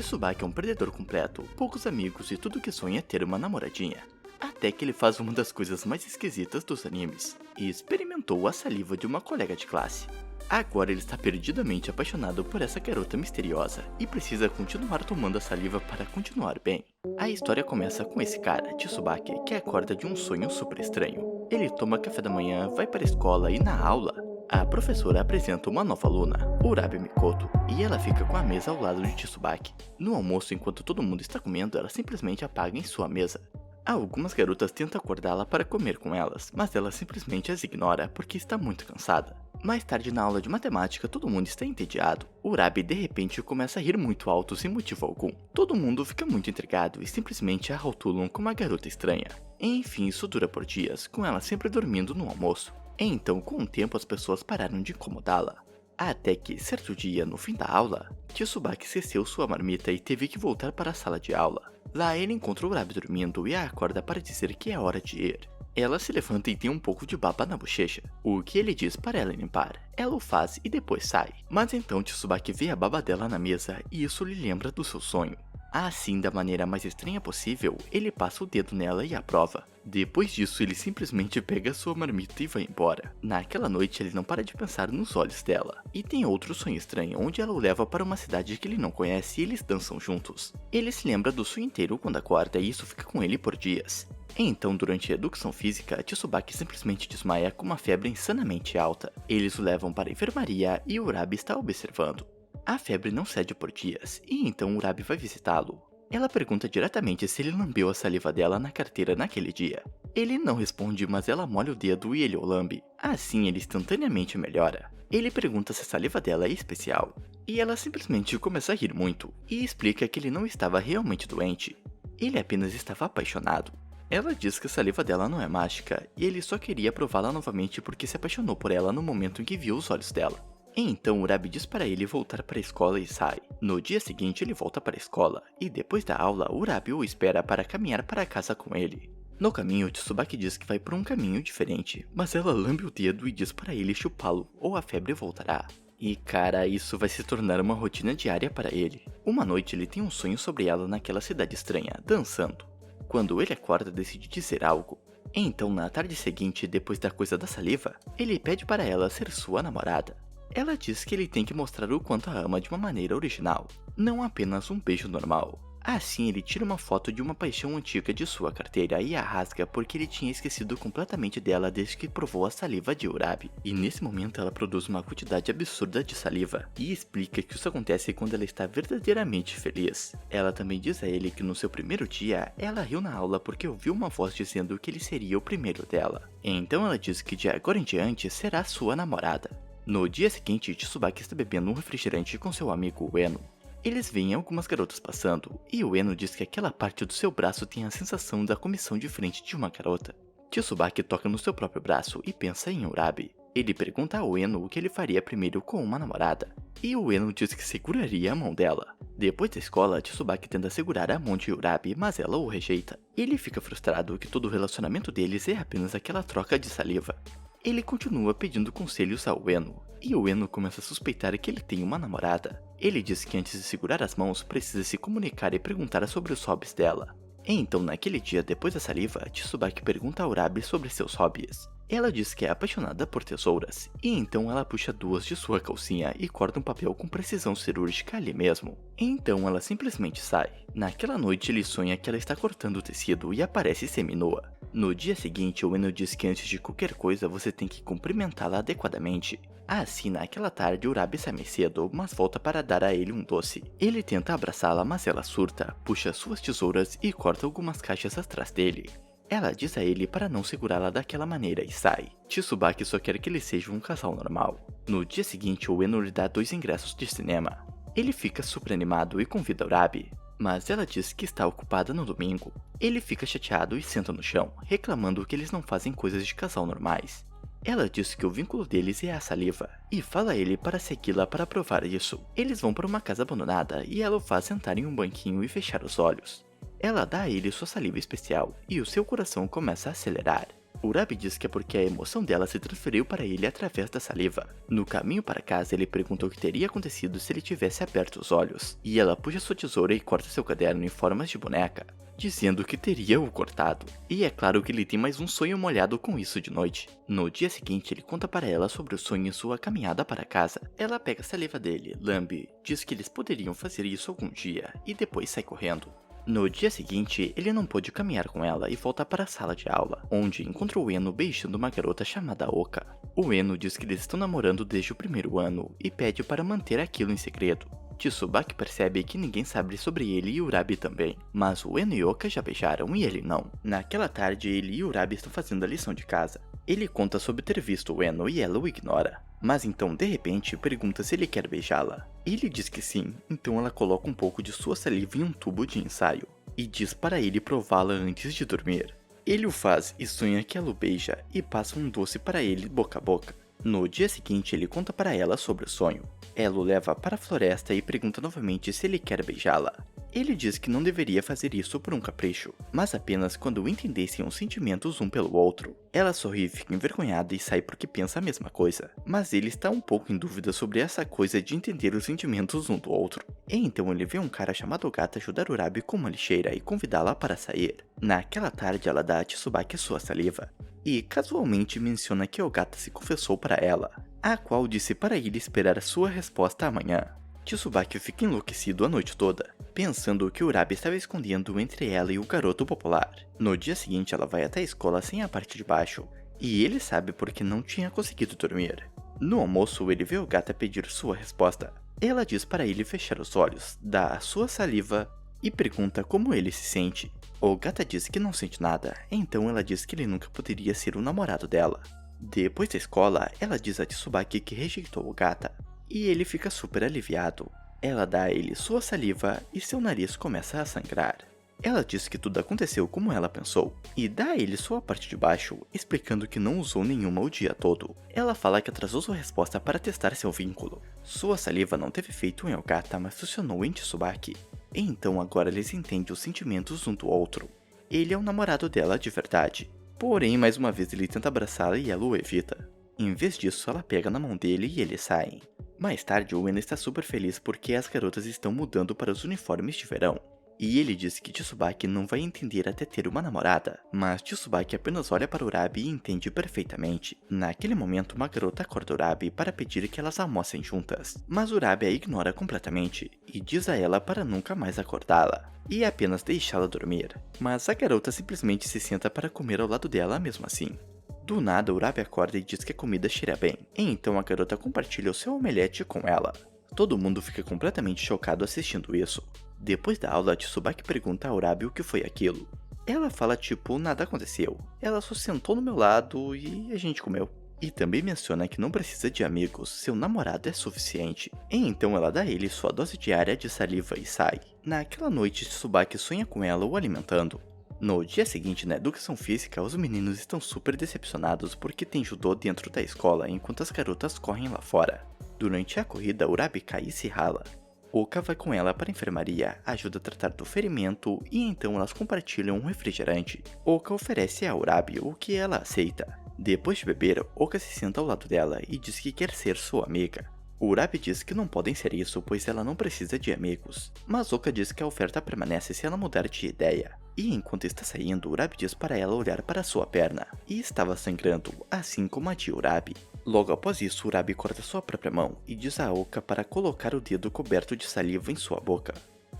Tsubaki é um perdedor completo, poucos amigos e tudo que sonha é ter uma namoradinha. Até que ele faz uma das coisas mais esquisitas dos animes, e experimentou a saliva de uma colega de classe. Agora ele está perdidamente apaixonado por essa garota misteriosa e precisa continuar tomando a saliva para continuar bem. A história começa com esse cara, Tsubaki, que acorda de um sonho super estranho. Ele toma café da manhã, vai para a escola e na aula, a professora apresenta uma nova aluna, Urabe Mikoto, e ela fica com a mesa ao lado de Tsubaki. No almoço, enquanto todo mundo está comendo, ela simplesmente apaga em sua mesa. Algumas garotas tentam acordá-la para comer com elas, mas ela simplesmente as ignora porque está muito cansada. Mais tarde na aula de matemática, todo mundo está entediado. Urabe de repente começa a rir muito alto sem motivo algum. Todo mundo fica muito intrigado e simplesmente a rotulam como uma garota estranha. Enfim, isso dura por dias, com ela sempre dormindo no almoço. Então, com o tempo, as pessoas pararam de incomodá-la. Até que, certo dia, no fim da aula, Tsubaki esqueceu sua marmita e teve que voltar para a sala de aula. Lá ele encontra Urabe dormindo e a acorda para dizer que é hora de ir. Ela se levanta e tem um pouco de baba na bochecha, o que ele diz para ela limpar. Ela o faz e depois sai. Mas então Tsubaki vê a baba dela na mesa e isso lhe lembra do seu sonho. Assim, da maneira mais estranha possível, ele passa o dedo nela e a prova. Depois disso, ele simplesmente pega sua marmita e vai embora. Naquela noite, ele não para de pensar nos olhos dela. E tem outro sonho estranho, onde ela o leva para uma cidade que ele não conhece e eles dançam juntos. Ele se lembra do sonho inteiro quando acorda e isso fica com ele por dias. Então, durante a educação física, Tsubaki simplesmente desmaia com uma febre insanamente alta. Eles o levam para a enfermaria e Urabe está observando. A febre não cede por dias, e então Urabe vai visitá-lo. Ela pergunta diretamente se ele lambeu a saliva dela na carteira naquele dia. Ele não responde, mas ela molha o dedo e ele o lambe. Assim ele instantaneamente melhora. Ele pergunta se a saliva dela é especial, e ela simplesmente começa a rir muito, e explica que ele não estava realmente doente. Ele apenas estava apaixonado. Ela diz que a saliva dela não é mágica, e ele só queria prová-la novamente porque se apaixonou por ela no momento em que viu os olhos dela. Então Urabe diz para ele voltar para a escola e sai. No dia seguinte ele volta para a escola, e depois da aula Urabe o espera para caminhar para casa com ele. No caminho, Tsubaki diz que vai por um caminho diferente, mas ela lambe o dedo e diz para ele chupá-lo, ou a febre voltará. E cara, isso vai se tornar uma rotina diária para ele. Uma noite ele tem um sonho sobre ela naquela cidade estranha, dançando. Quando ele acorda, decide dizer algo. Então, na tarde seguinte, depois da coisa da saliva, ele pede para ela ser sua namorada. Ela diz que ele tem que mostrar o quanto a ama de uma maneira original, não apenas um beijo normal. Assim, ele tira uma foto de uma paixão antiga de sua carteira e a rasga porque ele tinha esquecido completamente dela desde que provou a saliva de Urabe. E nesse momento ela produz uma quantidade absurda de saliva e explica que isso acontece quando ela está verdadeiramente feliz. Ela também diz a ele que no seu primeiro dia, ela riu na aula porque ouviu uma voz dizendo que ele seria o primeiro dela. Então ela diz que de agora em diante será sua namorada. No dia seguinte, Tsubaki está bebendo um refrigerante com seu amigo Ueno. Eles veem algumas garotas passando, e Ueno diz que aquela parte do seu braço tem a sensação da comissão de frente de uma garota. Tsubaki toca no seu próprio braço e pensa em Urabe. Ele pergunta a Ueno o que ele faria primeiro com uma namorada, e Ueno diz que seguraria a mão dela. Depois da escola, Tsubaki tenta segurar a mão de Urabe, mas ela o rejeita. Ele fica frustrado que todo o relacionamento deles é apenas aquela troca de saliva. Ele continua pedindo conselhos a Ueno, e Ueno começa a suspeitar que ele tem uma namorada. Ele diz que antes de segurar as mãos precisa se comunicar e perguntar sobre os hobbies dela. Então naquele dia depois da saliva, Tsubaki pergunta a Urabe sobre seus hobbies. Ela diz que é apaixonada por tesouras, e então ela puxa duas de sua calcinha e corta um papel com precisão cirúrgica ali mesmo. Então ela simplesmente sai. Naquela noite ele sonha que ela está cortando o tecido e aparece seminua. No dia seguinte, Ueno diz que antes de qualquer coisa você tem que cumprimentá-la adequadamente. Assim, naquela tarde, Urabe sai mais cedo, mas volta para dar a ele um doce. Ele tenta abraçá-la, mas ela surta, puxa suas tesouras e corta algumas caixas atrás dele. Ela diz a ele para não segurá-la daquela maneira e sai. Tsubaki só quer que eles sejam um casal normal. No dia seguinte, Ueno lhe dá 2 ingressos de cinema. Ele fica super animado e convida Urabe, mas ela diz que está ocupada no domingo. Ele fica chateado e senta no chão, reclamando que eles não fazem coisas de casal normais. Ela diz que o vínculo deles é a saliva, e fala a ele para segui-la para provar isso. Eles vão para uma casa abandonada e ela o faz sentar em um banquinho e fechar os olhos. Ela dá a ele sua saliva especial, e o seu coração começa a acelerar. Urabi diz que é porque a emoção dela se transferiu para ele através da saliva. No caminho para casa, ele pergunta o que teria acontecido se ele tivesse aberto os olhos, e ela puxa sua tesoura e corta seu caderno em formas de boneca, dizendo que teria o cortado. E é claro que ele tem mais um sonho molhado com isso de noite. No dia seguinte, ele conta para ela sobre o sonho e sua caminhada para casa. Ela pega a saliva dele, lambe, diz que eles poderiam fazer isso algum dia, e depois sai correndo. No dia seguinte, ele não pôde caminhar com ela e volta para a sala de aula, onde encontrou o Eno beijando uma garota chamada Oka. O Eno diz que eles estão namorando desde o primeiro ano e pede para manter aquilo em segredo. Tsubaki percebe que ninguém sabe sobre ele e Urabi também, mas o Eno e Oka já beijaram e ele não. Naquela tarde, ele e Urabi estão fazendo a lição de casa. Ele conta sobre ter visto o Eno e ela o ignora, mas então de repente pergunta se ele quer beijá-la. Ele diz que sim, então ela coloca um pouco de sua saliva em um tubo de ensaio e diz para ele prová-la antes de dormir. Ele o faz e sonha que ela o beija e passa um doce para ele boca a boca. No dia seguinte, ele conta para ela sobre o sonho. Ela o leva para a floresta e pergunta novamente se ele quer beijá-la. Ele diz que não deveria fazer isso por um capricho, mas apenas quando entendessem os sentimentos um pelo outro. Ela sorri, fica envergonhada e sai porque pensa a mesma coisa, mas ele está um pouco em dúvida sobre essa coisa de entender os sentimentos um do outro. E então ele vê um cara chamado Gata ajudar Urabi com uma lixeira e convidá-la para sair. Naquela tarde, ela dá a Tsubaki sua saliva e casualmente menciona que o Gata se confessou para ela, a qual disse para ele esperar a sua resposta amanhã. Tsubaki fica enlouquecido a noite toda, pensando que Urabi estava escondendo entre ela e o garoto popular. No dia seguinte, ela vai até a escola sem a parte de baixo, e ele sabe porque não tinha conseguido dormir. No almoço, ele vê o Gata pedir sua resposta. Ela diz para ele fechar os olhos, dá a sua saliva e pergunta como ele se sente. O Gata diz que não sente nada, então ela diz que ele nunca poderia ser o namorado dela. Depois da escola, ela diz a Tsubaki que rejeitou o Gata, e ele fica super aliviado. Ela dá a ele sua saliva e seu nariz começa a sangrar. Ela diz que tudo aconteceu como ela pensou, e dá a ele sua parte de baixo, explicando que não usou nenhuma o dia todo. Ela fala que atrasou sua resposta para testar seu vínculo. Sua saliva não teve efeito em Ogata, mas funcionou em Tsubaki. E então agora eles entendem os sentimentos um do outro. Ele é o namorado dela de verdade. Porém, mais uma vez ele tenta abraçá-la e ela o evita. Em vez disso, ela pega na mão dele e eles saem. Mais tarde, o Eno está super feliz porque as garotas estão mudando para os uniformes de verão. E ele diz que Tsubaki não vai entender até ter uma namorada, mas Tsubaki apenas olha para Urabi e entende perfeitamente. Naquele momento, uma garota acorda Urabi para pedir que elas almocem juntas, mas Urabi a ignora completamente e diz a ela para nunca mais acordá-la e apenas deixá-la dormir. Mas a garota simplesmente se senta para comer ao lado dela mesmo assim. Do nada, Urabi acorda e diz que a comida cheira bem, e então a garota compartilha o seu omelete com ela. Todo mundo fica completamente chocado assistindo isso. Depois da aula, Tsubaki pergunta a Urabi o que foi aquilo. Ela fala tipo, nada aconteceu. Ela só sentou no meu lado e a gente comeu. E também menciona que não precisa de amigos, seu namorado é suficiente. E então ela dá a ele sua dose diária de saliva e sai. Naquela noite, Tsubaki sonha com ela o alimentando. No dia seguinte, na educação física, os meninos estão super decepcionados porque tem judô dentro da escola enquanto as garotas correm lá fora. Durante a corrida, Urabi cai e se rala. Oka vai com ela para a enfermaria, ajuda a tratar do ferimento e então elas compartilham um refrigerante. Oka oferece a Urabi o que ela aceita. Depois de beber, Oka se senta ao lado dela e diz que quer ser sua amiga. Urabi diz que não podem ser isso, pois ela não precisa de amigos. Mas Oka diz que a oferta permanece se ela mudar de ideia. E enquanto está saindo, Urabi diz para ela olhar para sua perna. E estava sangrando, assim como a de Urabi. Logo após isso, Urabi corta sua própria mão e diz a Oka para colocar o dedo coberto de saliva em sua boca.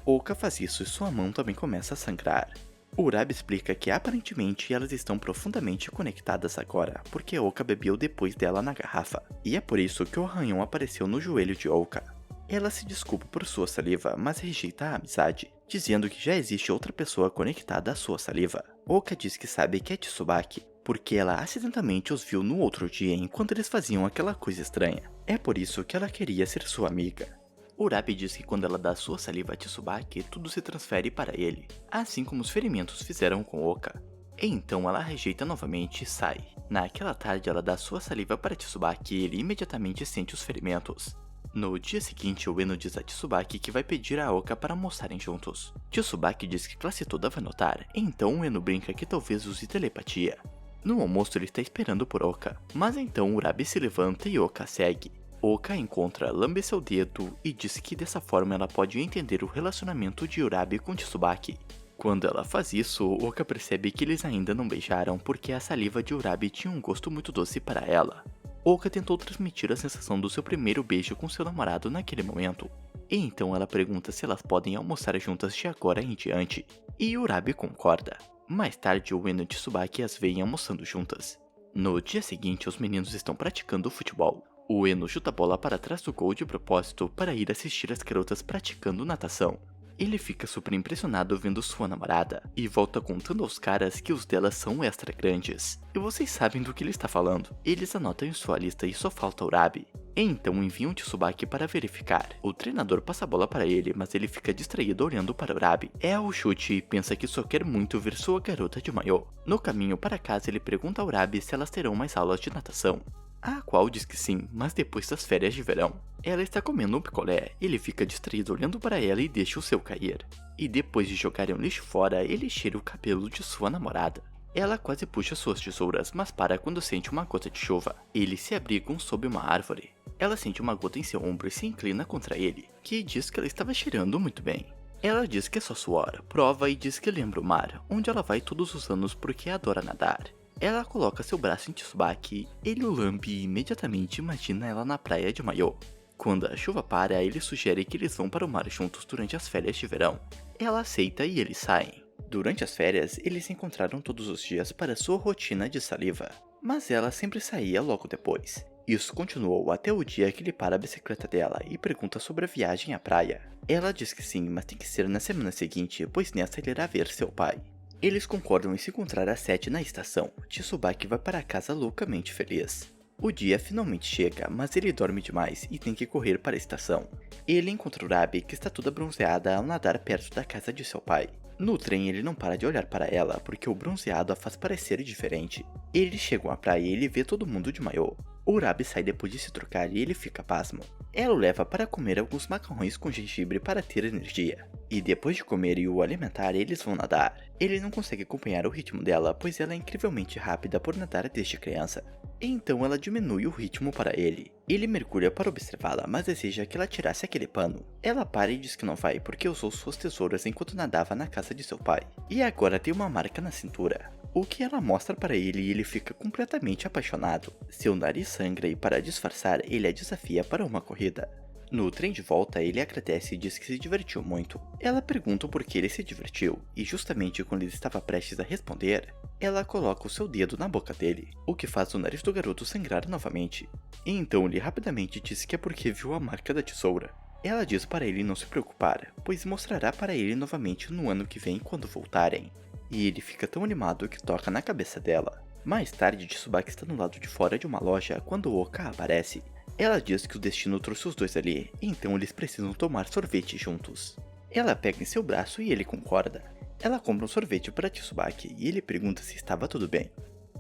Oka faz isso e sua mão também começa a sangrar. Urabi explica que aparentemente elas estão profundamente conectadas agora, porque Oka bebeu depois dela na garrafa, e é por isso que o arranhão apareceu no joelho de Oka. Ela se desculpa por sua saliva, mas rejeita a amizade, dizendo que já existe outra pessoa conectada à sua saliva. Oka diz que sabe que é Tsubaki, porque ela acidentalmente os viu no outro dia enquanto eles faziam aquela coisa estranha. É por isso que ela queria ser sua amiga. Urabi diz que quando ela dá sua saliva a Tsubaki, tudo se transfere para ele, assim como os ferimentos fizeram com Oka. E então ela rejeita novamente e sai. Naquela tarde ela dá sua saliva para Tsubaki e ele imediatamente sente os ferimentos. No dia seguinte, o Eno diz a Tsubaki que vai pedir a Oka para almoçarem juntos. Tsubaki diz que a classe toda vai notar, então o Eno brinca que talvez use telepatia. No almoço ele está esperando por Oka, mas então Urabi se levanta e Oka segue. Oka encontra, lambe seu dedo e diz que dessa forma ela pode entender o relacionamento de Urabi com Tsubaki. Quando ela faz isso, Oka percebe que eles ainda não beijaram porque a saliva de Urabi tinha um gosto muito doce para ela. Oka tentou transmitir a sensação do seu primeiro beijo com seu namorado naquele momento. E então ela pergunta se elas podem almoçar juntas de agora em diante. E Urabi concorda. Mais tarde, Ueno e Tsubaki as veem almoçando juntas. No dia seguinte, os meninos estão praticando futebol. Ueno chuta a bola para trás do gol de propósito para ir assistir as garotas praticando natação. Ele fica super impressionado vendo sua namorada e volta contando aos caras que os delas são extra grandes. E vocês sabem do que ele está falando. Eles anotam em sua lista e só falta Urabi. E então enviam Tsubaki para verificar. O treinador passa a bola para ele, mas ele fica distraído olhando para Urabi. Erra o chute e pensa que só quer muito ver sua garota de maiô. No caminho para casa ele pergunta a Urabi se elas terão mais aulas de natação. A qual diz que sim, mas depois das férias de verão. Ela está comendo um picolé, ele fica distraído olhando para ela e deixa o seu cair. E depois de jogarem o lixo fora, ele cheira o cabelo de sua namorada. Ela quase puxa suas tesouras, mas para quando sente uma gota de chuva. Eles se abrigam sob uma árvore. Ela sente uma gota em seu ombro e se inclina contra ele, que diz que ela estava cheirando muito bem. Ela diz que é só suor, prova e diz que lembra o mar, onde ela vai todos os anos porque adora nadar. Ela coloca seu braço em Tsubaki, ele o lambe e imediatamente imagina ela na praia de maiô. Quando a chuva para, ele sugere que eles vão para o mar juntos durante as férias de verão. Ela aceita e eles saem. Durante as férias, eles se encontraram todos os dias para sua rotina de saliva, mas ela sempre saía logo depois. Isso continuou até o dia que ele para a bicicleta dela e pergunta sobre a viagem à praia. Ela diz que sim, mas tem que ser na semana seguinte, pois nessa ele irá ver seu pai. Eles concordam em se encontrar às 7 na estação. Tsubaki vai para casa loucamente feliz. O dia finalmente chega, mas ele dorme demais e tem que correr para a estação. Ele encontra Urabi, que está toda bronzeada ao nadar perto da casa de seu pai. No trem ele não para de olhar para ela, porque o bronzeado a faz parecer diferente. Eles chegam à praia e ele vê todo mundo de maiô. Urabi sai depois de se trocar e ele fica pasmo. Ela o leva para comer alguns macarrões com gengibre para ter energia. E depois de comer e o alimentar, eles vão nadar. Ele não consegue acompanhar o ritmo dela, pois ela é incrivelmente rápida por nadar desde criança. E então ela diminui o ritmo para ele. Ele mergulha para observá-la, mas deseja que ela tirasse aquele pano. Ela para e diz que não vai, porque usou suas tesouras enquanto nadava na casa de seu pai. E agora tem uma marca na cintura. O que ela mostra para ele e ele fica completamente apaixonado. Seu nariz sangra e para disfarçar, ele a desafia para uma corrida. No trem de volta, ele agradece e diz que se divertiu muito. Ela pergunta por que ele se divertiu, e justamente quando ele estava prestes a responder, ela coloca o seu dedo na boca dele, o que faz o nariz do garoto sangrar novamente. E então ele rapidamente diz que é porque viu a marca da tesoura. Ela diz para ele não se preocupar, pois mostrará para ele novamente no ano que vem quando voltarem. E ele fica tão animado que toca na cabeça dela. Mais tarde, Tsubaki está no lado de fora de uma loja quando Oka aparece. Ela diz que o destino trouxe os dois ali, então eles precisam tomar sorvete juntos. Ela pega em seu braço e ele concorda. Ela compra um sorvete para Tsubaki e ele pergunta se estava tudo bem.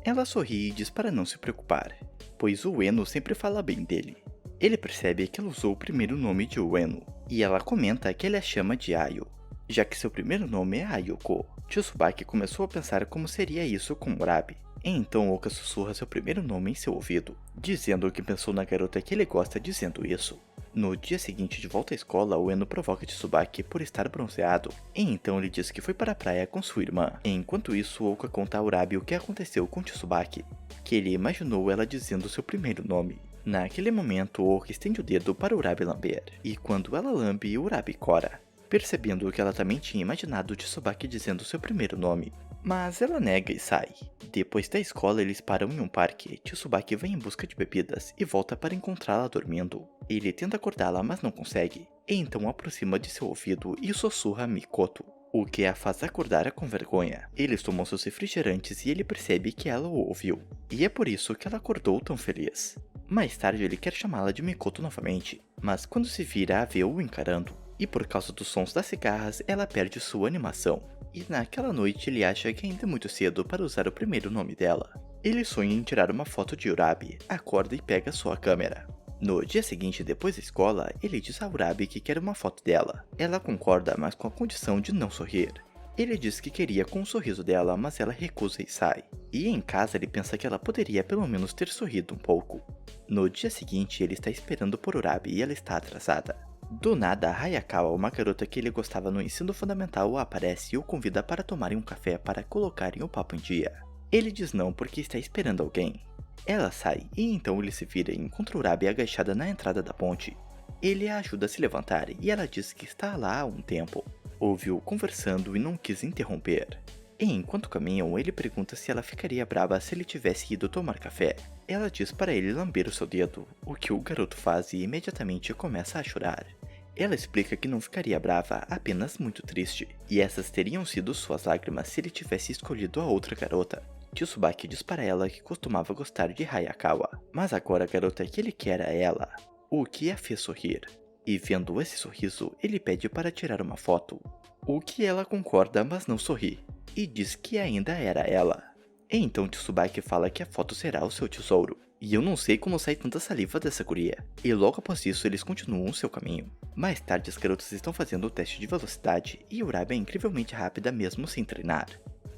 Ela sorri e diz para não se preocupar, pois o Ueno sempre fala bem dele. Ele percebe que ela usou o primeiro nome de Ueno, e ela comenta que ele a chama de Ayo, já que seu primeiro nome é Ayoko. Tsubaki começou a pensar como seria isso com Urabi. Então Oka sussurra seu primeiro nome em seu ouvido, dizendo que pensou na garota que ele gosta dizendo isso. No dia seguinte, de volta à escola, Ueno provoca Tsubaki por estar bronzeado, e então ele diz que foi para a praia com sua irmã. Enquanto isso, Oka conta a Urabi o que aconteceu com Tsubaki, que ele imaginou ela dizendo seu primeiro nome. Naquele momento, Oka estende o dedo para Urabi lamber, e quando ela lambe, Urabi cora, percebendo que ela também tinha imaginado Tsubaki dizendo seu primeiro nome. Mas ela nega e sai. Depois da escola, eles param em um parque. Tsubaki vai em busca de bebidas e volta para encontrá-la dormindo. Ele tenta acordá-la, mas não consegue. E então aproxima de seu ouvido e sussurra Mikoto, o que a faz acordar com vergonha. Eles tomam seus refrigerantes e ele percebe que ela o ouviu. E é por isso que ela acordou tão feliz. Mais tarde, ele quer chamá-la de Mikoto novamente, mas quando se vira, a vê-o encarando. E por causa dos sons das cigarras, ela perde sua animação. E naquela noite ele acha que ainda é muito cedo para usar o primeiro nome dela. Ele sonha em tirar uma foto de Urabi, acorda e pega sua câmera. No dia seguinte, depois da escola, ele diz a Urabi que quer uma foto dela. Ela concorda, mas com a condição de não sorrir. Ele diz que queria com o sorriso dela, mas ela recusa e sai. E em casa ele pensa que ela poderia pelo menos ter sorrido um pouco. No dia seguinte ele está esperando por Urabi e ela está atrasada. Do nada, Hayakawa, uma garota que ele gostava no ensino fundamental, aparece e o convida para tomarem um café para colocarem o papo em dia. Ele diz não porque está esperando alguém. Ela sai e então ele se vira e encontra Urabi agachada na entrada da ponte. Ele a ajuda a se levantar e ela diz que está lá há um tempo. Ouviu conversando e não quis interromper. E enquanto caminham, ele pergunta se ela ficaria brava se ele tivesse ido tomar café. Ela diz para ele lamber o seu dedo, o que o garoto faz e imediatamente começa a chorar. Ela explica que não ficaria brava, apenas muito triste, e essas teriam sido suas lágrimas se ele tivesse escolhido a outra garota. Tsubaki diz para ela que costumava gostar de Hayakawa, mas agora a garota que ele quer é ela, o que a fez sorrir. E vendo esse sorriso, ele pede para tirar uma foto, o que ela concorda mas não sorri, e diz que ainda era ela. E então Tsubaki fala que a foto será o seu tesouro, e eu não sei como sai tanta saliva dessa guria. E logo após isso eles continuam seu caminho. Mais tarde as garotas estão fazendo o teste de velocidade, e Urabi é incrivelmente rápida mesmo sem treinar.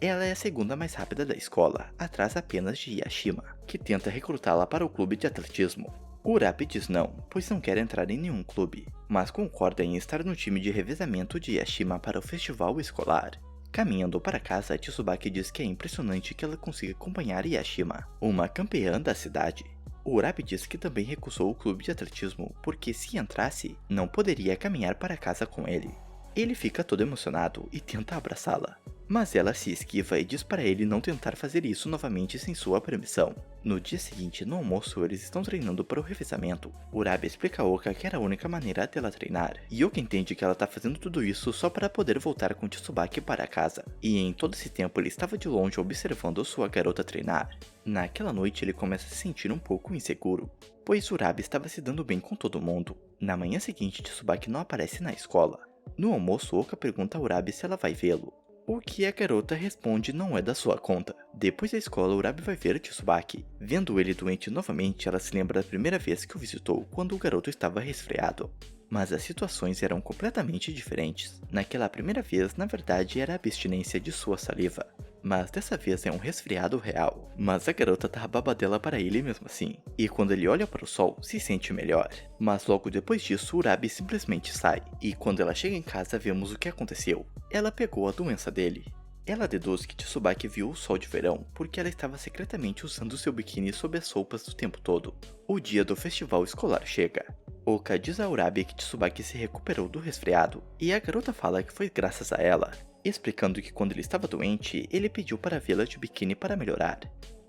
Ela é a segunda mais rápida da escola, atrás apenas de Yashima, que tenta recrutá-la para o clube de atletismo. Urabi diz não, pois não quer entrar em nenhum clube, mas concorda em estar no time de revezamento de Yashima para o festival escolar. Caminhando para casa, Tsubaki diz que é impressionante que ela consiga acompanhar Yashima, uma campeã da cidade. Urabi diz que também recusou o clube de atletismo porque se entrasse, não poderia caminhar para casa com ele. Ele fica todo emocionado e tenta abraçá-la, mas ela se esquiva e diz para ele não tentar fazer isso novamente sem sua permissão. No dia seguinte, no almoço, eles estão treinando para o revezamento. Urabi explica a Oka que era a única maneira dela treinar, e Oka entende que ela está fazendo tudo isso só para poder voltar com Tsubaki para casa, e em todo esse tempo ele estava de longe observando sua garota treinar. Naquela noite ele começa a se sentir um pouco inseguro, pois Urabi estava se dando bem com todo mundo. Na manhã seguinte, Tsubaki não aparece na escola. No almoço, Oka pergunta a Urabi se ela vai vê-lo, o que a garota responde não é da sua conta. Depois da escola, Urabi vai ver Tsubaki. Vendo ele doente novamente, ela se lembra da primeira vez que o visitou, quando o garoto estava resfriado. Mas as situações eram completamente diferentes. Naquela primeira vez, na verdade, era a abstinência de sua saliva. Mas dessa vez é um resfriado real. Mas a garota dá a babadela para ele mesmo assim. E quando ele olha para o sol, se sente melhor. Mas logo depois disso, Urabi simplesmente sai. E quando ela chega em casa, vemos o que aconteceu. Ela pegou a doença dele. Ela deduz que Tsubaki viu o sol de verão porque ela estava secretamente usando seu biquíni sob as roupas o tempo todo. O dia do festival escolar chega. Oka diz a Urabi que Tsubaki se recuperou do resfriado, e a garota fala que foi graças a ela, explicando que quando ele estava doente, ele pediu para vê-la de biquíni para melhorar.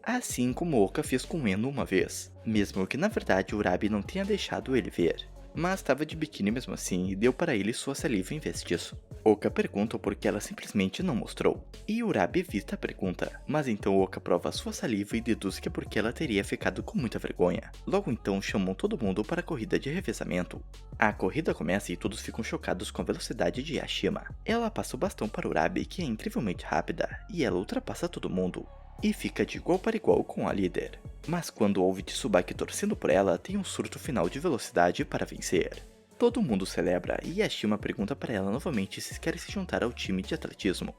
Assim como Oka fez com Eno uma vez, mesmo que na verdade Urabi não tenha deixado ele ver. Mas estava de biquíni mesmo assim e deu para ele sua saliva em vez disso. Oka pergunta por que ela simplesmente não mostrou, e Urabi evita a pergunta, mas então Oka prova sua saliva e deduz que é porque ela teria ficado com muita vergonha. Logo então chamam todo mundo para a corrida de revezamento. A corrida começa e todos ficam chocados com a velocidade de Yashima. Ela passa o bastão para Urabi, que é incrivelmente rápida, e ela ultrapassa todo mundo, e fica de igual para igual com a líder. Mas quando ouve Tsubaki torcendo por ela, tem um surto final de velocidade para vencer. Todo mundo celebra e Yashima pergunta para ela novamente se quer se juntar ao time de atletismo.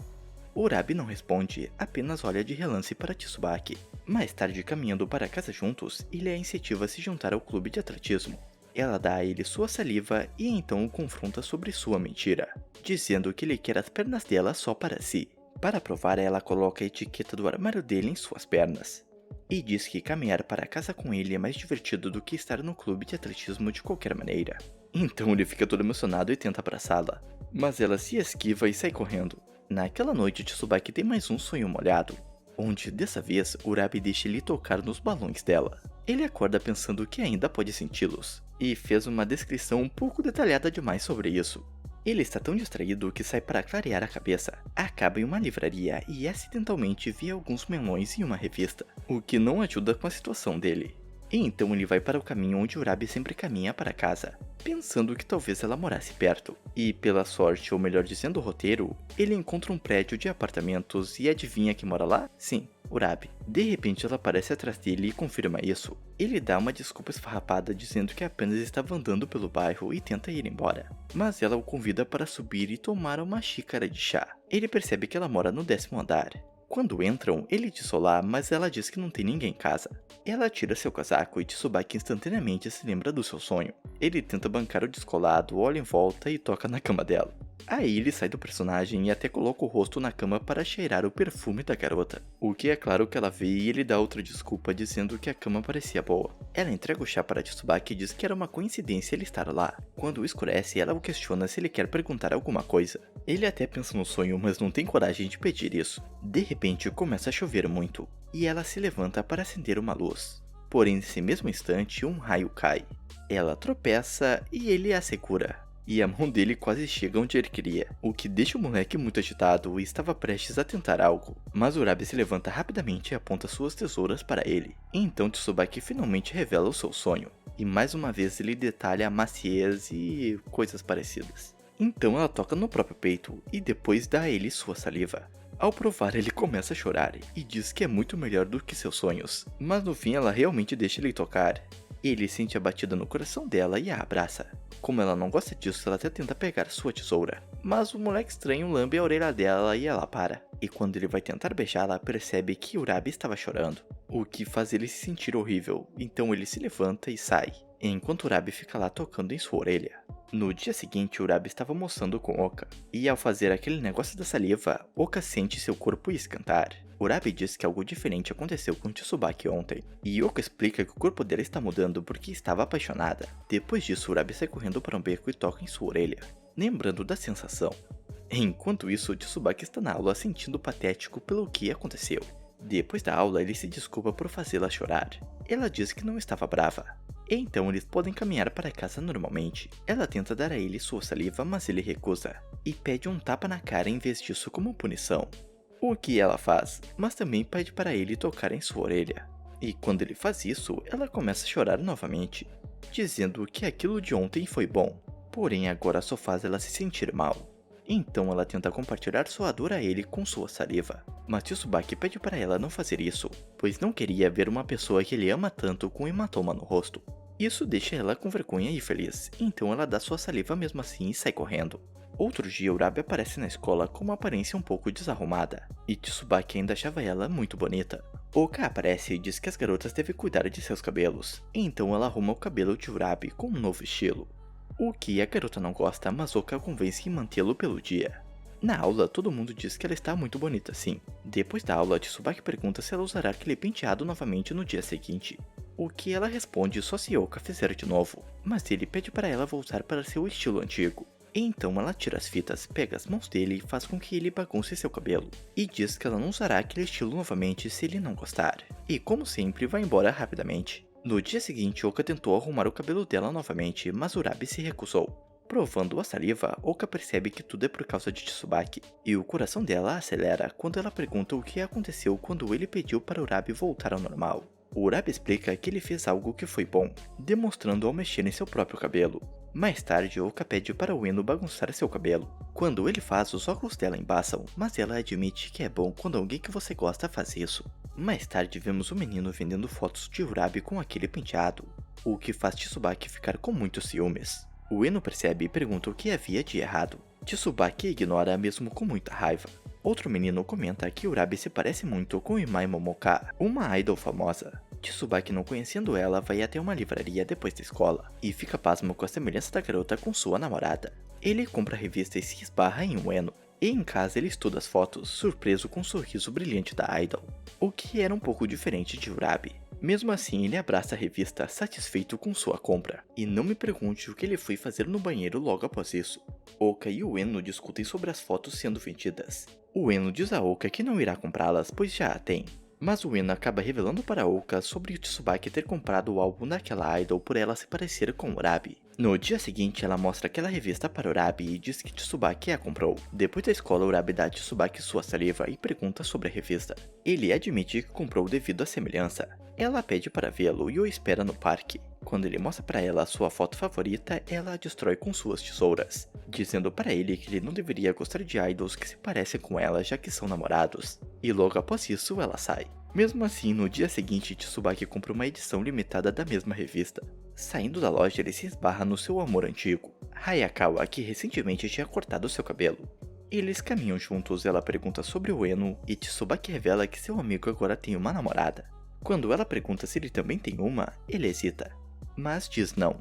Urabi não responde, apenas olha de relance para Tsubaki. Mais tarde, caminhando para casa juntos, ele a incentiva a se juntar ao clube de atletismo. Ela dá a ele sua saliva e então o confronta sobre sua mentira, dizendo que ele quer as pernas dela só para si. Para provar, ela coloca a etiqueta do armário dele em suas pernas, e diz que caminhar para casa com ele é mais divertido do que estar no clube de atletismo de qualquer maneira. Então ele fica todo emocionado e tenta abraçá-la, mas ela se esquiva e sai correndo. Naquela noite, Tsubaki tem mais um sonho molhado, onde dessa vez Urabi deixa ele tocar nos balões dela. Ele acorda pensando que ainda pode senti-los, e fez uma descrição um pouco detalhada demais sobre isso. Ele está tão distraído que sai para clarear a cabeça, acaba em uma livraria e acidentalmente vê alguns melões em uma revista, o que não ajuda com a situação dele. E então ele vai para o caminho onde Urabi sempre caminha para casa, pensando que talvez ela morasse perto. E pela sorte, ou melhor dizendo o roteiro, ele encontra um prédio de apartamentos e adivinha quem mora lá? Sim, Urabi. De repente ela aparece atrás dele e confirma isso. Ele dá uma desculpa esfarrapada dizendo que apenas estava andando pelo bairro e tenta ir embora. Mas ela o convida para subir e tomar uma xícara de chá. Ele percebe que ela mora no 10º andar. Quando entram, ele diz olá, mas ela diz que não tem ninguém em casa. Ela tira seu casaco e Tsubaki instantaneamente se lembra do seu sonho. Ele tenta bancar o descolado, olha em volta e toca na cama dela. Aí ele sai do personagem e até coloca o rosto na cama para cheirar o perfume da garota. O que é claro que ela vê e ele dá outra desculpa dizendo que a cama parecia boa. Ela entrega o chá para Tsubaki e diz que era uma coincidência ele estar lá. Quando escurece, ela o questiona se ele quer perguntar alguma coisa. Ele até pensa no sonho, mas não tem coragem de pedir isso. De repente começa a chover muito, e ela se levanta para acender uma luz. Porém nesse mesmo instante um raio cai. Ela tropeça e ele a segura. E a mão dele quase chega onde ele queria, o que deixa o moleque muito agitado e estava prestes a tentar algo. Mas Urabi se levanta rapidamente e aponta suas tesouras para ele. E então Tsubaki finalmente revela o seu sonho, e mais uma vez ele detalha a maciez e coisas parecidas. Então ela toca no próprio peito e depois dá a ele sua saliva. Ao provar, ele começa a chorar e diz que é muito melhor do que seus sonhos, mas no fim ela realmente deixa ele tocar. Ele sente a batida no coração dela e a abraça. Como ela não gosta disso, ela até tenta pegar sua tesoura, mas o moleque estranho lambe a orelha dela e ela para. E quando ele vai tentar beijá-la, percebe que Urabi estava chorando, o que faz ele se sentir horrível, então ele se levanta e sai, enquanto Urabi fica lá tocando em sua orelha. No dia seguinte, Urabi estava almoçando com Oka, e ao fazer aquele negócio da saliva, Oka sente seu corpo esquentar. Urabi diz que algo diferente aconteceu com Tsubaki ontem, e Oka explica que o corpo dela está mudando porque estava apaixonada. Depois disso, Urabi sai correndo para um beco e toca em sua orelha, lembrando da sensação. Enquanto isso, Tsubaki está na aula sentindo patético pelo que aconteceu. Depois da aula, ele se desculpa por fazê-la chorar. Ela diz que não estava brava. Então eles podem caminhar para casa normalmente. Ela tenta dar a ele sua saliva, mas ele recusa, e pede um tapa na cara em vez disso como punição. O que ela faz, mas também pede para ele tocar em sua orelha. E quando ele faz isso, ela começa a chorar novamente, dizendo que aquilo de ontem foi bom, porém agora só faz ela se sentir mal. Então ela tenta compartilhar sua dor a ele com sua saliva, mas Tsubaki pede para ela não fazer isso, pois não queria ver uma pessoa que ele ama tanto com um hematoma no rosto. Isso deixa ela com vergonha e feliz, então ela dá sua saliva mesmo assim e sai correndo. Outro dia, Urabi aparece na escola com uma aparência um pouco desarrumada, e Tsubaki ainda achava ela muito bonita. Oka aparece e diz que as garotas devem cuidar de seus cabelos, então ela arruma o cabelo de Urabi com um novo estilo. O que a garota não gosta, mas Oka a convence em mantê-lo pelo dia. Na aula, todo mundo diz que ela está muito bonita sim. Depois da aula, Tsubaki pergunta se ela usará aquele penteado novamente no dia seguinte. O que ela responde só se Oka fizer de novo, mas ele pede para ela voltar para seu estilo antigo. Então ela tira as fitas, pega as mãos dele e faz com que ele bagunce seu cabelo, e diz que ela não usará aquele estilo novamente se ele não gostar, e como sempre vai embora rapidamente. No dia seguinte, Oka tentou arrumar o cabelo dela novamente, mas Urabi se recusou. Provando a saliva, Oka percebe que tudo é por causa de Tsubaki, e o coração dela acelera quando ela pergunta o que aconteceu quando ele pediu para Urabi voltar ao normal. O Urabi explica que ele fez algo que foi bom, demonstrando ao mexer em seu próprio cabelo. Mais tarde, Oka pede para Ueno bagunçar seu cabelo. Quando ele faz, os óculos dela embaçam, mas ela admite que é bom quando alguém que você gosta faz isso. Mais tarde, vemos o menino vendendo fotos de Urabi com aquele penteado, o que faz Tsubaki ficar com muitos ciúmes. Ueno percebe e pergunta o que havia de errado. Tsubaki ignora mesmo com muita raiva. Outro menino comenta que Urabi se parece muito com Imai Momoka, uma idol famosa. Tsubaki, não conhecendo ela, vai até uma livraria depois da escola, e fica pasmo com a semelhança da garota com sua namorada. Ele compra a revista e se esbarra em Ueno, e em casa ele estuda as fotos, surpreso com o sorriso brilhante da idol, o que era um pouco diferente de Urabi. Mesmo assim, ele abraça a revista, satisfeito com sua compra. E não me pergunte o que ele foi fazer no banheiro logo após isso. Oka e Ueno discutem sobre as fotos sendo vendidas. Ueno diz a Oka que não irá comprá-las, pois já a tem. Mas Ueno acaba revelando para Oka sobre o Tsubaki ter comprado o álbum daquela idol por ela se parecer com Urabi. No dia seguinte, ela mostra aquela revista para Urabi e diz que Tsubaki a comprou. Depois da escola, Urabi dá a Tsubaki sua saliva e pergunta sobre a revista. Ele admite que comprou devido à semelhança. Ela pede para vê-lo e o espera no parque. Quando ele mostra para ela a sua foto favorita, ela a destrói com suas tesouras, dizendo para ele que ele não deveria gostar de idols que se parecem com ela já que são namorados. E logo após isso, ela sai. Mesmo assim, no dia seguinte, Tsubaki compra uma edição limitada da mesma revista. Saindo da loja, ele se esbarra no seu amor antigo, Hayakawa, que recentemente tinha cortado seu cabelo. Eles caminham juntos, ela pergunta sobre o Eno e Tsubaki revela que seu amigo agora tem uma namorada. Quando ela pergunta se ele também tem uma, ele hesita, mas diz não.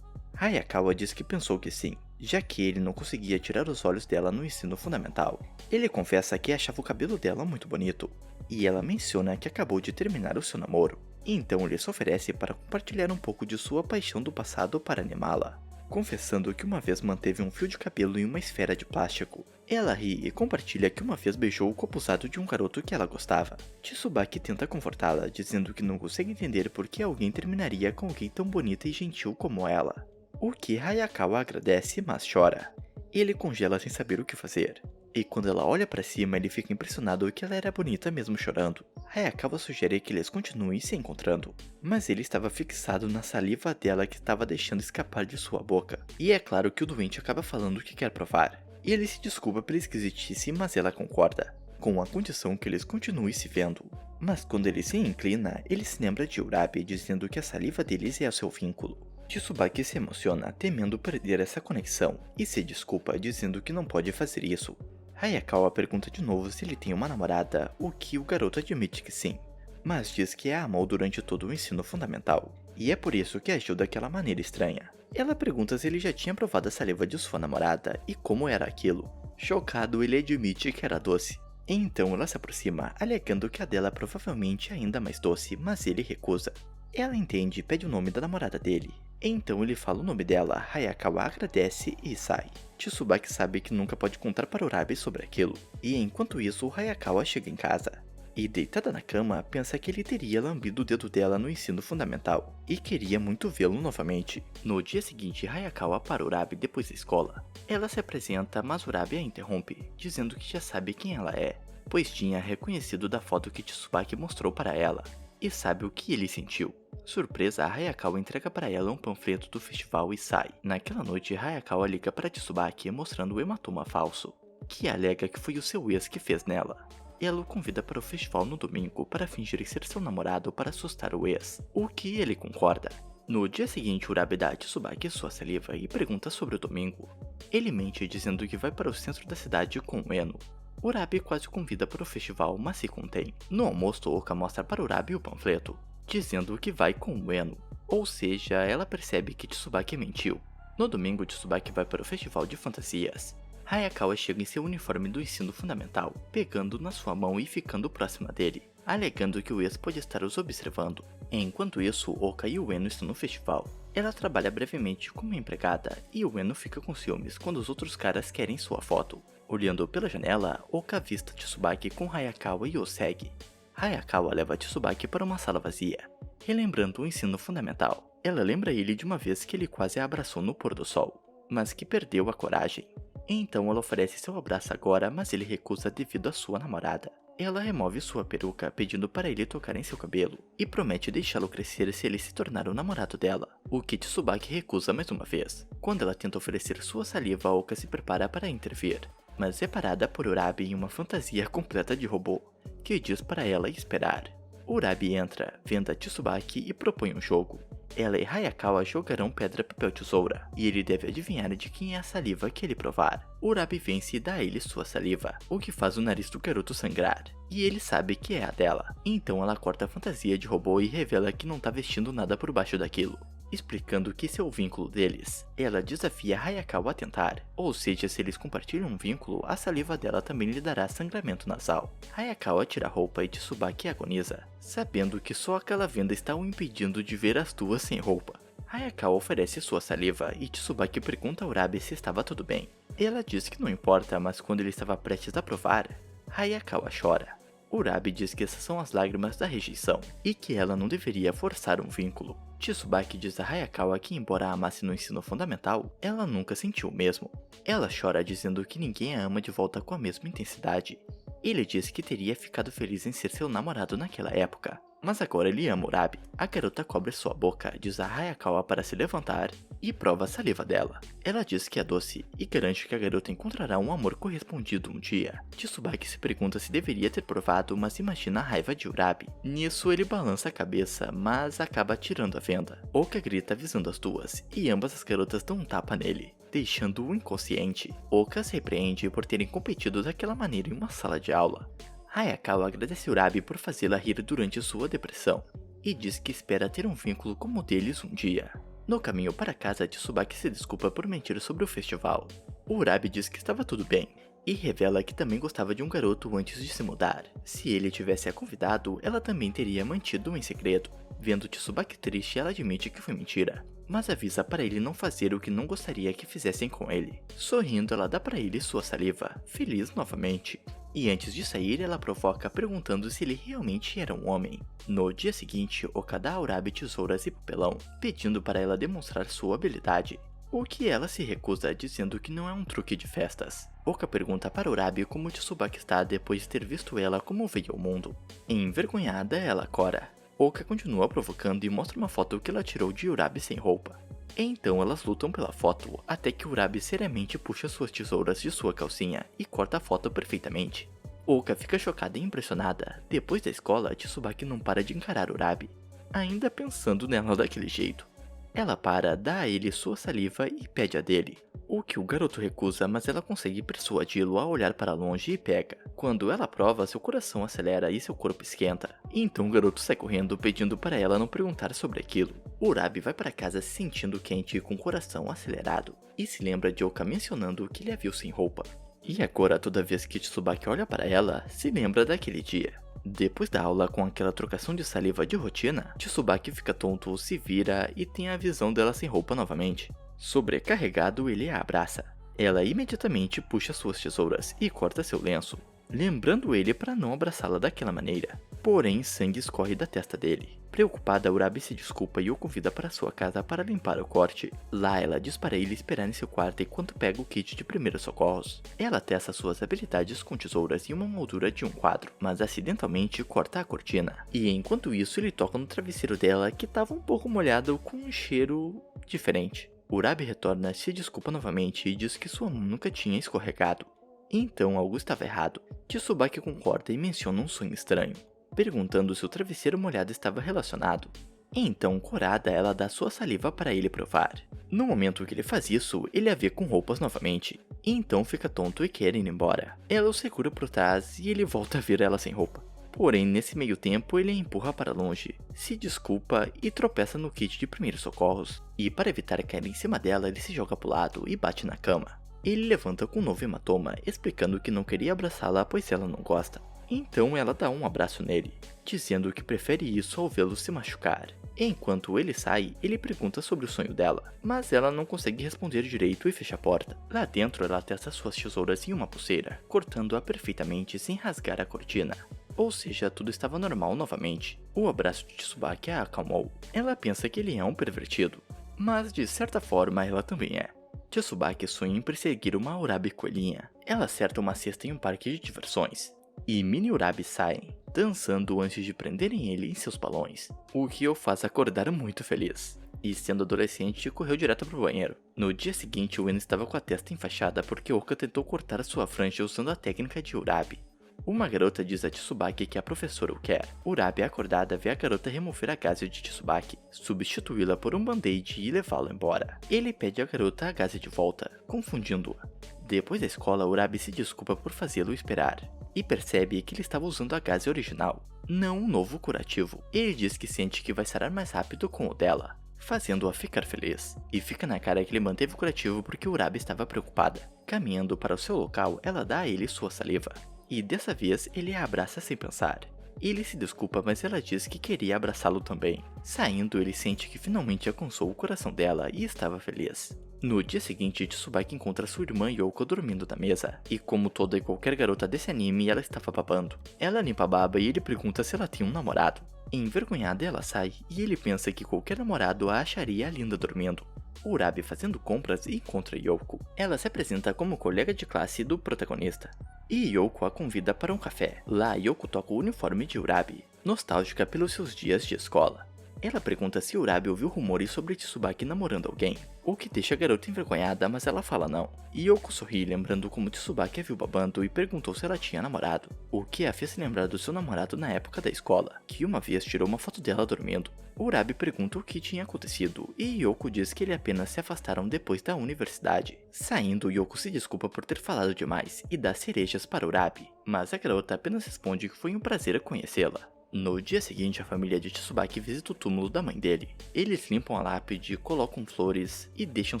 Hayakawa diz que pensou que sim, já que ele não conseguia tirar os olhos dela no ensino fundamental. Ele confessa que achava o cabelo dela muito bonito, e ela menciona que acabou de terminar o seu namoro. Então ele se oferece para compartilhar um pouco de sua paixão do passado para animá-la, confessando que uma vez manteve um fio de cabelo em uma esfera de plástico. Ela ri e compartilha que uma vez beijou o copo usado de um garoto que ela gostava. Tsubaki tenta confortá-la, dizendo que não consegue entender por que alguém terminaria com alguém tão bonita e gentil como ela. O que Hayakawa agradece, mas chora. Ele congela sem saber o que fazer. E quando ela olha para cima, ele fica impressionado que ela era bonita mesmo chorando. Hayakawa sugere que eles continuem se encontrando, mas ele estava fixado na saliva dela que estava deixando escapar de sua boca. E é claro que o doente acaba falando que quer provar. E ele se desculpa pela esquisitice, mas ela concorda, com a condição que eles continuem se vendo. Mas quando ele se inclina, ele se lembra de Urabi dizendo que a saliva deles é o seu vínculo. Tsubaki se emociona, temendo perder essa conexão, e se desculpa dizendo que não pode fazer isso. Hayakawa pergunta de novo se ele tem uma namorada, o que o garoto admite que sim, mas diz que a amou durante todo o ensino fundamental, e é por isso que agiu daquela maneira estranha. Ela pergunta se ele já tinha provado a saliva de sua namorada e como era aquilo. Chocado, ele admite que era doce. Então ela se aproxima, alegando que a dela provavelmente é ainda mais doce, mas ele recusa. Ela entende e pede o nome da namorada dele. Então ele fala o nome dela, Hayakawa agradece e sai. Tsubaki sabe que nunca pode contar para Urabi sobre aquilo, e enquanto isso Hayakawa chega em casa. E deitada na cama, pensa que ele teria lambido o dedo dela no ensino fundamental, e queria muito vê-lo novamente. No dia seguinte, Hayakawa para Urabi depois da escola. Ela se apresenta, mas Urabi a interrompe, dizendo que já sabe quem ela é, pois tinha reconhecido da foto que Tsubaki mostrou para ela, e sabe o que ele sentiu. Surpresa, Hayakawa entrega para ela um panfleto do festival e sai. Naquela noite, Hayakawa liga para Tsubaki mostrando o hematoma falso, que alega que foi o seu ex que fez nela. Ela o convida para o festival no domingo para fingir ser seu namorado para assustar o ex, o que ele concorda. No dia seguinte, Urabi dá a Tsubaki sua saliva e pergunta sobre o domingo. Ele mente dizendo que vai para o centro da cidade com o Eno. Urabi quase convida para o festival, mas se contém. No almoço, Oka mostra para Urabi o panfleto, dizendo que vai com o Eno, ou seja, ela percebe que Tsubaki mentiu. No domingo, Tsubaki vai para o festival de fantasias. Hayakawa chega em seu uniforme do ensino fundamental, pegando na sua mão e ficando próxima dele, alegando que o ex pode estar os observando. Enquanto isso, Oka e o Eno estão no festival. Ela trabalha brevemente como empregada e o Eno fica com ciúmes quando os outros caras querem sua foto. Olhando pela janela, Oka avista Tsubaki com Hayakawa e o segue. Hayakawa leva Tsubaki para uma sala vazia, relembrando o ensino fundamental. Ela lembra ele de uma vez que ele quase a abraçou no pôr do sol, mas que perdeu a coragem. Então ela oferece seu abraço agora, mas ele recusa devido à sua namorada. Ela remove sua peruca, pedindo para ele tocar em seu cabelo, e promete deixá-lo crescer se ele se tornar o namorado dela, o que Tsubaki recusa mais uma vez. Quando ela tenta oferecer sua saliva, Oka se prepara para intervir, mas é parada por Urabi em uma fantasia completa de robô, que diz para ela esperar. Urabi entra, vendo a Tsubaki e propõe um jogo. Ela e Hayakawa jogarão pedra, papel, tesoura, e ele deve adivinhar de quem é a saliva que ele provar. Urabi vence e dá a ele sua saliva, o que faz o nariz do garoto sangrar, e ele sabe que é a dela. Então ela corta a fantasia de robô e revela que não tá vestindo nada por baixo daquilo, explicando que esse é o vínculo deles. Ela desafia Hayakawa a tentar, ou seja, se eles compartilham um vínculo, a saliva dela também lhe dará sangramento nasal. Hayakawa tira a roupa e Tsubaki agoniza, sabendo que só aquela venda está o impedindo de ver as duas sem roupa. Hayakawa oferece sua saliva e Tsubaki pergunta a Urabi se estava tudo bem. Ela diz que não importa, mas quando ele estava prestes a provar, Hayakawa chora. Urabi diz que essas são as lágrimas da rejeição, e que ela não deveria forçar um vínculo. Tsubaki diz a Hayakawa que embora a amasse no ensino fundamental, ela nunca sentiu o mesmo. Ela chora dizendo que ninguém a ama de volta com a mesma intensidade. Ele diz que teria ficado feliz em ser seu namorado naquela época, mas agora ele ama Urabi. A garota cobre sua boca, diz a Hayakawa para se levantar e prova a saliva dela. Ela diz que é doce e garante que a garota encontrará um amor correspondido um dia. Tsubaki se pergunta se deveria ter provado, mas imagina a raiva de Urabi. Nisso ele balança a cabeça, mas acaba tirando a venda. Oka grita avisando as duas, e ambas as garotas dão um tapa nele, deixando-o inconsciente. Oka se repreende por terem competido daquela maneira em uma sala de aula. Hayakawa agradece Urabi por fazê-la rir durante sua depressão, e diz que espera ter um vínculo como o deles um dia. No caminho para casa, Tsubaki se desculpa por mentir sobre o festival. Urabi diz que estava tudo bem, e revela que também gostava de um garoto antes de se mudar. Se ele tivesse a convidado, ela também teria mantido em segredo. Vendo Tsubaki triste, ela admite que foi mentira, mas avisa para ele não fazer o que não gostaria que fizessem com ele. Sorrindo, ela dá para ele sua saliva, feliz novamente. E antes de sair, ela provoca perguntando se ele realmente era um homem. No dia seguinte, Oka dá a Urabi tesouras e papelão, pedindo para ela demonstrar sua habilidade, o que ela se recusa, dizendo que não é um truque de festas. Oka pergunta para Urabi como Tsubaki está depois de ter visto ela como veio ao mundo. Envergonhada, ela cora. Oka continua provocando e mostra uma foto que ela tirou de Urabi sem roupa. Então elas lutam pela foto, até que Urabi seriamente puxa suas tesouras de sua calcinha e corta a foto perfeitamente. Oka fica chocada e impressionada. Depois da escola, Tsubaki não para de encarar Urabi, ainda pensando nela daquele jeito. Ela para, dá a ele sua saliva e pede a dele, o que o garoto recusa, mas ela consegue persuadi-lo a olhar para longe e pega. Quando ela prova, seu coração acelera e seu corpo esquenta. Então o garoto sai correndo, pedindo para ela não perguntar sobre aquilo. Urabi vai para casa se sentindo quente e com o coração acelerado, e se lembra de Oka mencionando que ele a viu sem roupa. E agora, toda vez que Tsubaki olha para ela, se lembra daquele dia. Depois da aula, com aquela trocação de saliva de rotina, Tsubaki fica tonto, se vira e tem a visão dela sem roupa novamente. Sobrecarregado, ele a abraça. Ela imediatamente puxa suas tesouras e corta seu lenço, lembrando ele para não abraçá-la daquela maneira. Porém, sangue escorre da testa dele. Preocupada, Urabi se desculpa e o convida para sua casa para limpar o corte. Lá, ela diz para ele esperar em seu quarto enquanto pega o kit de primeiros socorros. Ela testa suas habilidades com tesouras e uma moldura de um quadro, mas acidentalmente corta a cortina. E enquanto isso, ele toca no travesseiro dela, que estava um pouco molhado com um cheiro diferente. Urabi retorna, se desculpa novamente e diz que sua mão nunca tinha escorregado. Então algo estava errado. Tsubaki concorda e menciona um sonho estranho, perguntando se o travesseiro molhado estava relacionado. Então, corada, ela dá sua saliva para ele provar. No momento que ele faz isso, ele a vê com roupas novamente. Então fica tonto e quer ir embora. Ela o segura por trás e ele volta a ver ela sem roupa. Porém, nesse meio tempo, ele a empurra para longe, se desculpa e tropeça no kit de primeiros socorros. E para evitar cair em cima dela, ele se joga pro lado e bate na cama. Ele levanta com um novo hematoma, explicando que não queria abraçá-la pois ela não gosta. Então ela dá um abraço nele, dizendo que prefere isso ao vê-lo se machucar. Enquanto ele sai, ele pergunta sobre o sonho dela, mas ela não consegue responder direito e fecha a porta. Lá dentro, ela testa suas tesouras em uma pulseira, cortando-a perfeitamente sem rasgar a cortina. Ou seja, tudo estava normal novamente. O abraço de Tsubaki a acalmou. Ela pensa que ele é um pervertido, mas de certa forma ela também é. Tsubaki sonha em perseguir uma Urabi coelhinha. Ela acerta uma cesta em um parque de diversões, e mini Urabi saem, dançando antes de prenderem ele em seus balões, o que o faz acordar muito feliz. E sendo adolescente, correu direto pro banheiro. No dia seguinte, Win estava com a testa enfaixada porque Oka tentou cortar sua franja usando a técnica de Urabi. Uma garota diz a Tsubaki que a professora o quer. Urabi, acordada, vê a garota remover a gaze de Tsubaki, substituí-la por um band-aid e levá-la embora. Ele pede à garota a gaze de volta, confundindo-a. Depois da escola, Urabi se desculpa por fazê-lo esperar, e percebe que ele estava usando a gaze original, não um novo curativo. Ele diz que sente que vai sarar mais rápido com o dela, fazendo-a ficar feliz. E fica na cara que ele manteve o curativo porque Urabi estava preocupada. Caminhando para o seu local, ela dá a ele sua saliva. E dessa vez ele a abraça sem pensar. Ele se desculpa, mas ela diz que queria abraçá-lo também. Saindo, ele sente que finalmente alcançou o coração dela e estava feliz. No dia seguinte, Tsubaki encontra sua irmã Yoko dormindo na mesa, e como toda e qualquer garota desse anime, ela estava babando. Ela limpa a baba e ele pergunta se ela tem um namorado. Envergonhada, ela sai, e ele pensa que qualquer namorado a acharia linda dormindo. Urabi fazendo compras e encontra Yoko. Ela se apresenta como colega de classe do protagonista. E Yoko a convida para um café. Lá, Yoko toca o uniforme de Urabi, nostálgica pelos seus dias de escola. Ela pergunta se Urabi ouviu rumores sobre Tsubaki namorando alguém, o que deixa a garota envergonhada, mas ela fala não. Yoko sorri lembrando como Tsubaki a viu babando e perguntou se ela tinha namorado, o que a fez lembrar do seu namorado na época da escola, que uma vez tirou uma foto dela dormindo. Urabi pergunta o que tinha acontecido e Yoko diz que eles apenas se afastaram depois da universidade. Saindo, Yoko se desculpa por ter falado demais e dá cerejas para Urabi, mas a garota apenas responde que foi um prazer conhecê-la. No dia seguinte, a família de Tsubaki visita o túmulo da mãe dele. Eles limpam a lápide, colocam flores e deixam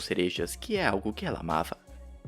cerejas, que é algo que ela amava.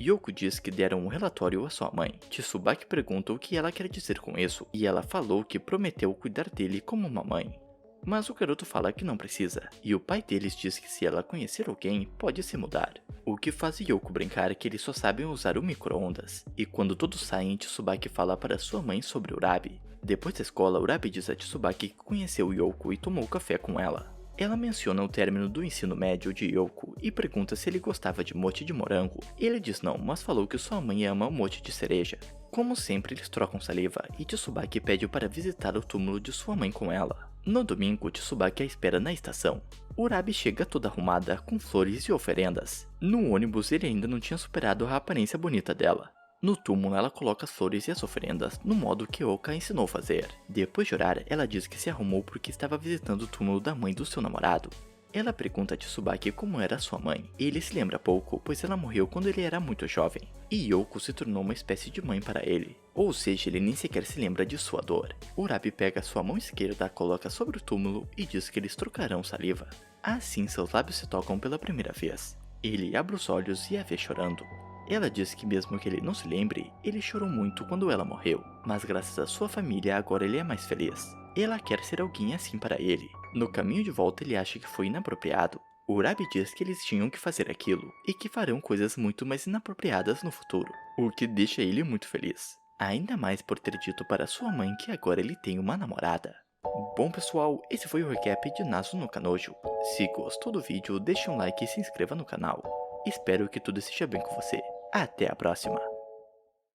Yoko diz que deram um relatório à sua mãe. Tsubaki pergunta o que ela quer dizer com isso, e ela falou que prometeu cuidar dele como uma mãe. Mas o garoto fala que não precisa, e o pai deles diz que se ela conhecer alguém, pode se mudar. O que faz Yoko brincar que eles só sabem usar o micro-ondas, e quando todos saem, Tsubaki fala para sua mãe sobre Urabi. Depois da escola, Urabi diz a Tsubaki que conheceu Yoko e tomou café com ela. Ela menciona o término do ensino médio de Yoko e pergunta se ele gostava de mochi de morango. Ele diz não, mas falou que sua mãe ama o mochi de cereja. Como sempre, eles trocam saliva e Tsubaki pede para visitar o túmulo de sua mãe com ela. No domingo, Tsubaki a espera na estação. Urabi chega toda arrumada, com flores e oferendas. No ônibus, ele ainda não tinha superado a aparência bonita dela. No túmulo, ela coloca as flores e as oferendas no modo que Oka ensinou a fazer. Depois de orar, ela diz que se arrumou porque estava visitando o túmulo da mãe do seu namorado. Ela pergunta a Tsubaki como era sua mãe. Ele se lembra pouco, pois ela morreu quando ele era muito jovem. E Yoko se tornou uma espécie de mãe para ele. Ou seja, ele nem sequer se lembra de sua dor. Urabi pega sua mão esquerda, coloca sobre o túmulo e diz que eles trocarão saliva. Assim, seus lábios se tocam pela primeira vez. Ele abre os olhos e a vê chorando. Ela diz que mesmo que ele não se lembre, ele chorou muito quando ela morreu, mas graças à sua família agora ele é mais feliz. Ela quer ser alguém assim para ele. No caminho de volta ele acha que foi inapropriado. Urabi diz que eles tinham que fazer aquilo, e que farão coisas muito mais inapropriadas no futuro, o que deixa ele muito feliz. Ainda mais por ter dito para sua mãe que agora ele tem uma namorada. Bom pessoal, esse foi o recap de Nazu no Kanojo. Se gostou do vídeo, deixe um like e se inscreva no canal. Espero que tudo esteja bem com você. Até a próxima!